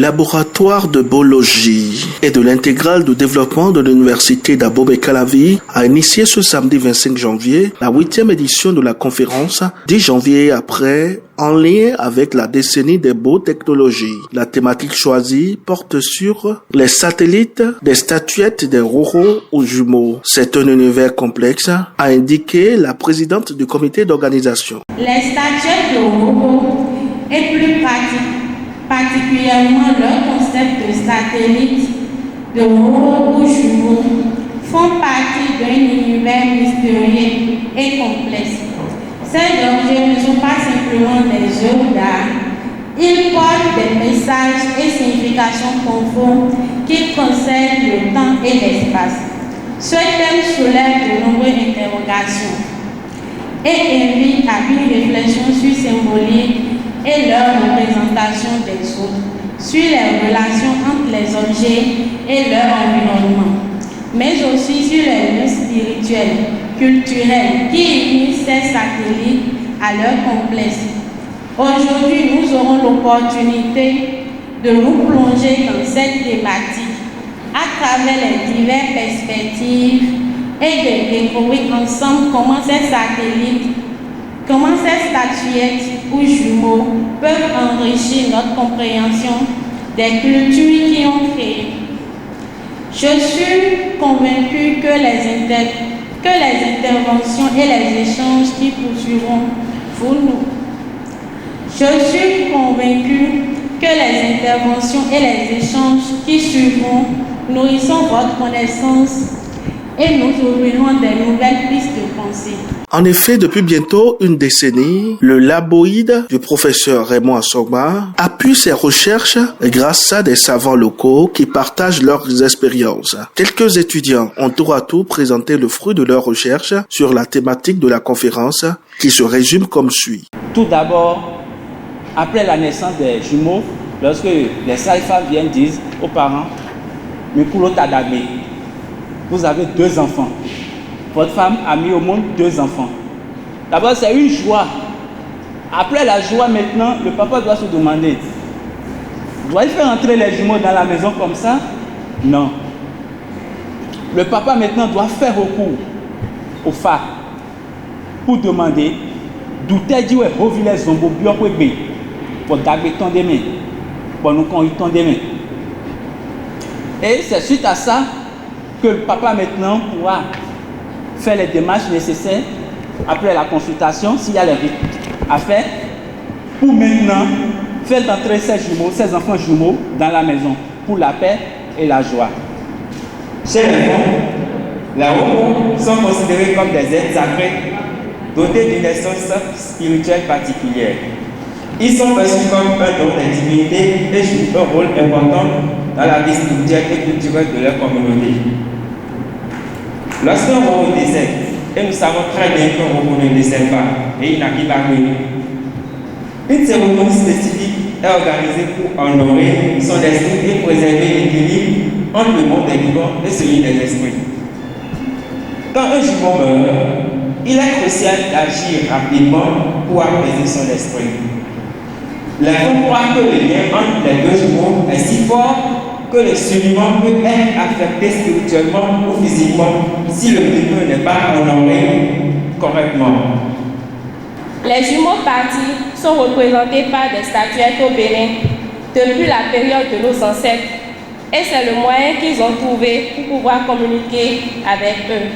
laboratoire de biologie et de l'intégrale de développement de l'université d'Abomey-Calavi a initié ce samedi 25 janvier la 8e édition de la conférence 10 janvier après en lien avec la décennie des beaux technologies. La thématique choisie porte sur les satellites, des statuettes, des roros ou jumeaux. C'est un univers complexe, a indiqué la présidente du comité d'organisation. Les statuettes de roros et plus particulièrement leur concept de satellite, de roros ou jumeaux font partie d'un univers mystérieux et complexe. Ces objets ne sont pas simplement des œuvres d'art, ils portent des messages et significations profondes qui concernent le temps et l'espace. Ce thème soulève de nombreuses interrogations et invite à une réflexion sur symbolique et leur représentation des autres, sur les relations entre les objets et leur environnement, mais aussi sur les liens spirituels, culturels qui unissent ces satellites à leur complexe. Aujourd'hui, nous aurons l'opportunité de nous plonger dans cette thématique à travers les diverses perspectives et de découvrir ensemble comment ces satellites, comment ces statuettes ou jumeaux peuvent enrichir notre compréhension des cultures qui ont créé. Je suis convaincue que les interventions et les échanges qui poursuivront Je suis convaincue que les interventions et les échanges qui suivront nourriront votre connaissance et nous ouvrirons des nouvelles pistes de pensée. En effet, depuis bientôt une décennie, le laboïde du professeur Raymond Assogba appuie ses recherches grâce à des savants locaux qui partagent leurs expériences. Quelques étudiants ont tour à tour présenté le fruit de leurs recherches sur la thématique de la conférence qui se résume comme suit. Tout d'abord, après la naissance des jumeaux, lorsque les sages-femmes viennent dire aux parents, Mikulo Tadagbe, vous avez 2 enfants. Votre femme a mis au monde 2 enfants. D'abord, c'est une joie. Après la joie, maintenant, le papa doit se demander, doit-il faire entrer les jumeaux dans la maison comme ça? Non. Le papa, maintenant, doit faire recours au FAC pour demander d'où t'es dit, ouais, Rovile Zombo, Biokwebe, pour Dagbe ton demain, pour nous qu'on y ton demain. Et c'est suite à ça que le papa, maintenant, pourra faire les démarches nécessaires après la consultation, s'il y a les rites à faire, pour maintenant faire entrer ces enfants jumeaux dans la maison pour la paix et la joie. Chez les femmes, les robots sont considérés comme des êtres sacrés dotés d'une essence spirituelle particulière. Ils sont perçus comme un don de divinité et jouent un rôle important dans la vie spirituelle et culturelle de leur communauté. Lorsqu'un robot décède, et nous savons très bien qu'un robot ne décède pas, et il n'a pas connu, une cérémonie spécifique est organisée pour honorer son esprit et préserver l'équilibre entre le monde des vivants et celui des esprits. Quand un jumeau meurt, il est crucial d'agir rapidement pour apaiser son esprit. Les femmes croient que le lien entre les 2 jumeaux est si fort que le survivant peut être affecté spirituellement ou physiquement si le défunt n'est pas honoré correctement. Les jumeaux partis sont représentés par des statuettes au Bénin depuis la période de nos ancêtres et c'est le moyen qu'ils ont trouvé pour pouvoir communiquer avec eux.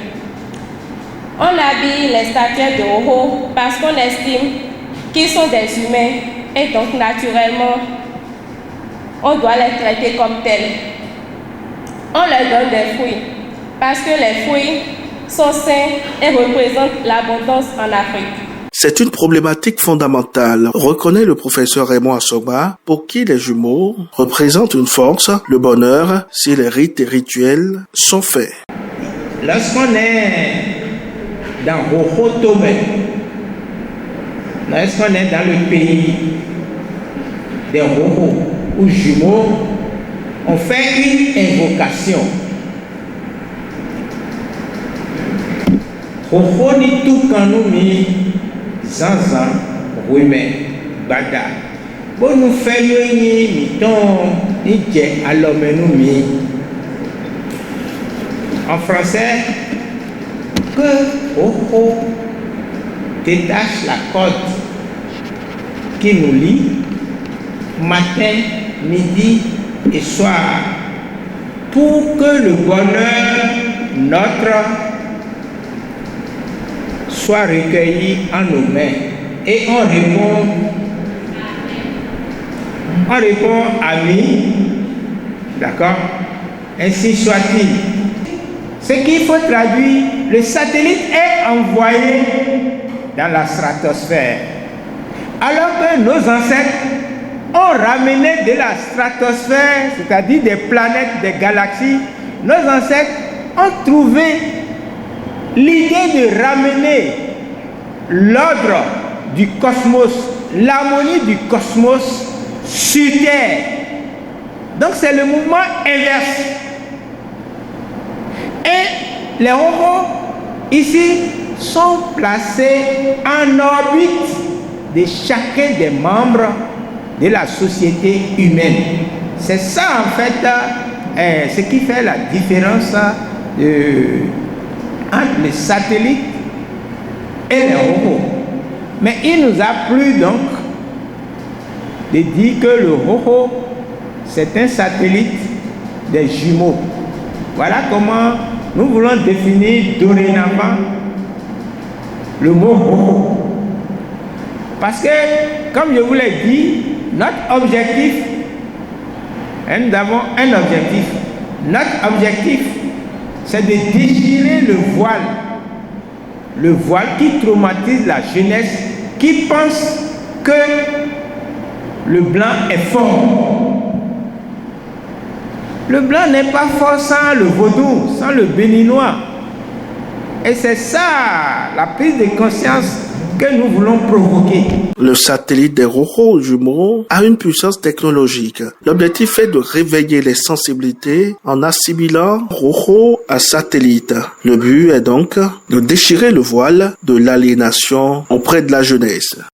On habille les statuettes de roros parce qu'on estime qu'ils sont des humains et donc naturellement on doit les traiter comme tels. On leur donne des fruits parce que les fruits sont sains et représentent l'abondance en Afrique. C'est une problématique fondamentale, reconnaît le professeur Raymond Assogba, pour qui les jumeaux représentent une force, le bonheur, si les rites et rituels sont faits. Lorsqu'on est dans Rohotome, lorsqu'on est dans le pays des roros ou jumeaux, on fait une invocation. Rohoni tout kanumi Zanzan, Wime, Bada. Bon, nous faisons miton ni dje alomenu mi. En français, que Hoho détache la corde qui nous lie matin, midi et soir pour que le bonheur notre soit recueilli en nos mains. Et on répond ami, d'accord? Ainsi soit-il. Ce qu'il faut traduire, le satellite est envoyé dans la stratosphère. Alors que nos ancêtres ont ramené de la stratosphère, c'est-à-dire des planètes, des galaxies, nos ancêtres ont trouvé l'idée de ramener l'ordre du cosmos, l'harmonie du cosmos sur Terre. Donc c'est le mouvement inverse. Et les robots ici sont placés en orbite de chacun des membres de la société humaine. C'est ça en fait ce qui fait la différence entre les satellites et les robots. Mais il nous a plu donc de dire que le robot c'est un satellite des jumeaux. Voilà comment nous voulons définir dorénavant le mot robot. Parce que, comme je vous l'ai dit, notre objectif, nous avons un objectif. Notre objectif, c'est de déchirer le voile qui traumatise la jeunesse, qui pense que le blanc est fort. Le blanc n'est pas fort sans le vaudou, sans le béninois. Et c'est ça la prise de conscience que nous voulons provoquer. Le satellite des robots jumeaux a une puissance technologique. L'objectif est de réveiller les sensibilités en assimilant robot à satellite. Le but est donc de déchirer le voile de l'aliénation auprès de la jeunesse.